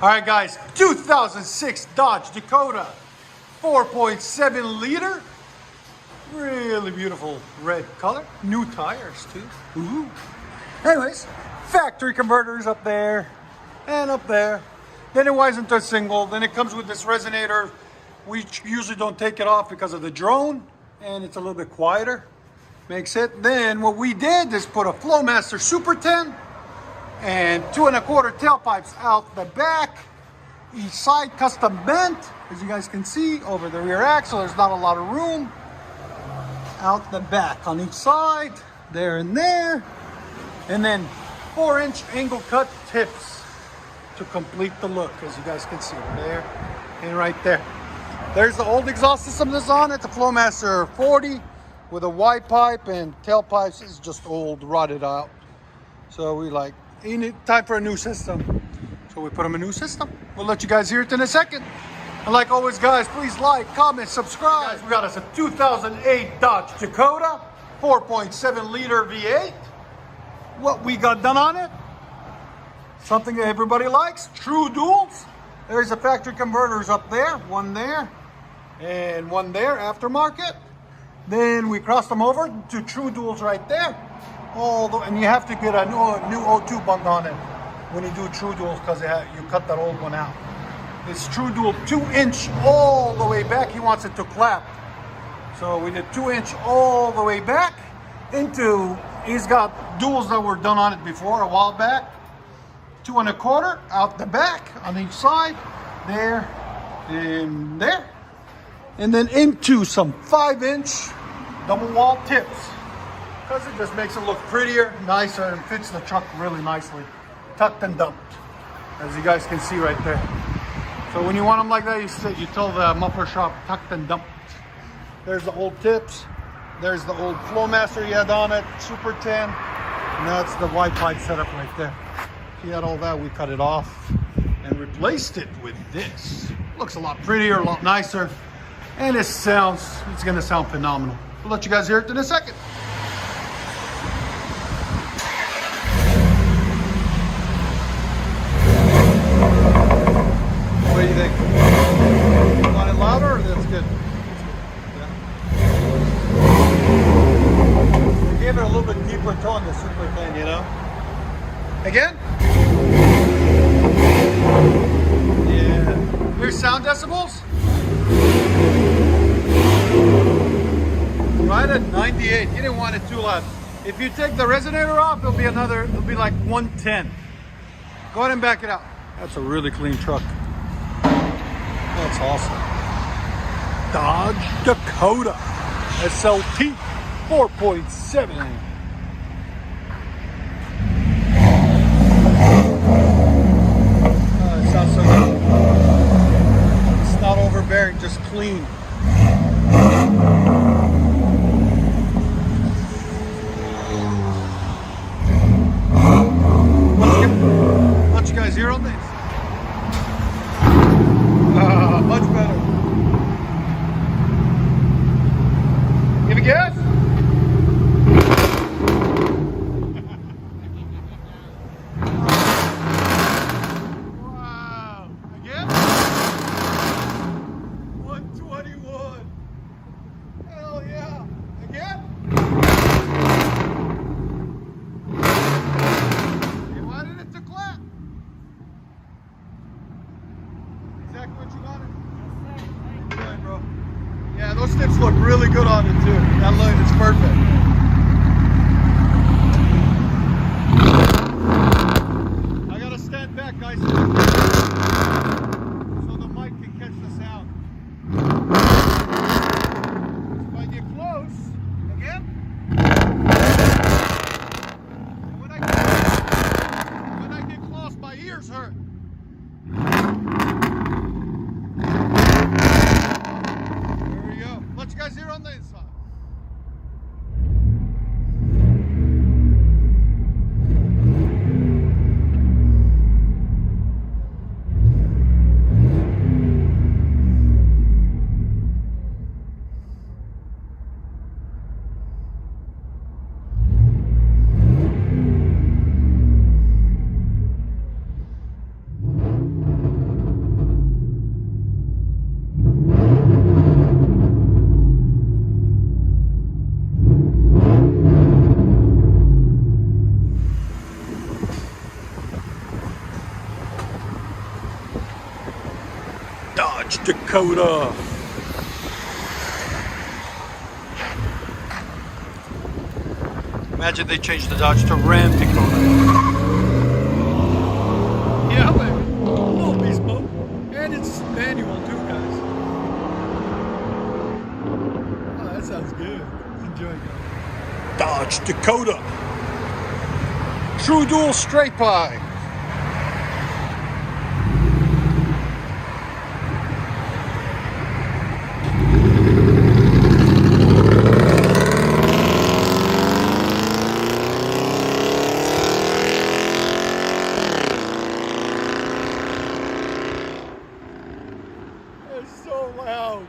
All right, guys, 2006 Dodge Dakota 4.7 liter. Really beautiful red color. New tires, too. Ooh. Anyways, factory converters up there and up there. Then it winds into a single. Then it comes with this resonator. We usually don't take it off because of the drone, and it's a little bit quieter. Makes it. Then what we did is put a FLOWMASTER Super 10 and 2 1/4 tailpipes out the back. Each side custom bent, as you guys can see, over the rear axle. There's not a lot of room. Out the back on each side, there and there. And then 4-inch angle cut tips to complete the look, as you guys can see there and right there. There's the old exhaust system that's on it, the FLOWMASTER 40 with a wide pipe, and tailpipes is just old, rotted out. So we like, time for a new system. So we put them in a new system. We'll let you guys hear it in a second. And like always, guys, please like, comment, subscribe. Guys, we got us a 2008 Dodge Dakota 4.7 liter V8. What we got done on it? Something that everybody likes, true duals. There's the factory converters up there, one there and one there, aftermarket. Then we crossed them over to true duals right there. And you have to get a new O2 bunk on it when you do true duals, because you cut that old one out. It's true dual 2-inch all the way back. He wants it to clap. So we did 2-inch all the way back into, he's got duals that were done on it before a while back. 2 1/4 out the back on each side, there and there. And then into some 5-inch double wall tips, because it just makes it look prettier, nicer, and fits the truck really nicely. Tucked and dumped, as you guys can see right there. So when you want them like that, you tell the muffler shop, tucked and dumped. There's the old tips. There's the old FLOWMASTER you had on it, Super 10. And that's the wide pipe setup right there. He had all that, we cut it off and replaced it with this. Looks a lot prettier, a lot nicer. And it's gonna sound phenomenal. We'll let you guys hear it in a second. What do you think? You want it louder, or that's good? Yeah. We gave it a little bit deeper tone, the Super 10, you know? Again? Yeah. Here's sound decibels. Right at 98. You didn't want it too loud. If you take the resonator off, it'll be like 110. Go ahead and back it out. That's a really clean truck. That's awesome. Dodge Dakota SLT 4.7. It sounds so good. It's not overbearing, just clean. Let you guys hear on this. Much better. Give a gas. Wow. Again? 121. Hell yeah. Again? You wanted it to clap. Exactly what you wanted. Good, bro. Yeah, those tips look really good on it too. That look, it's perfect. I gotta stand back, guys, so the mic can catch the sound. If I get close, again. When I get close, my ears hurt. Let you guys hear on the inside. Dodge Dakota. Imagine they changed the Dodge to Ram Dakota. Yeah, baby. Little beast mode. And it's manual too, guys. Oh, that sounds good. Enjoy, guys. Dodge Dakota. True dual straight pie. It's so loud.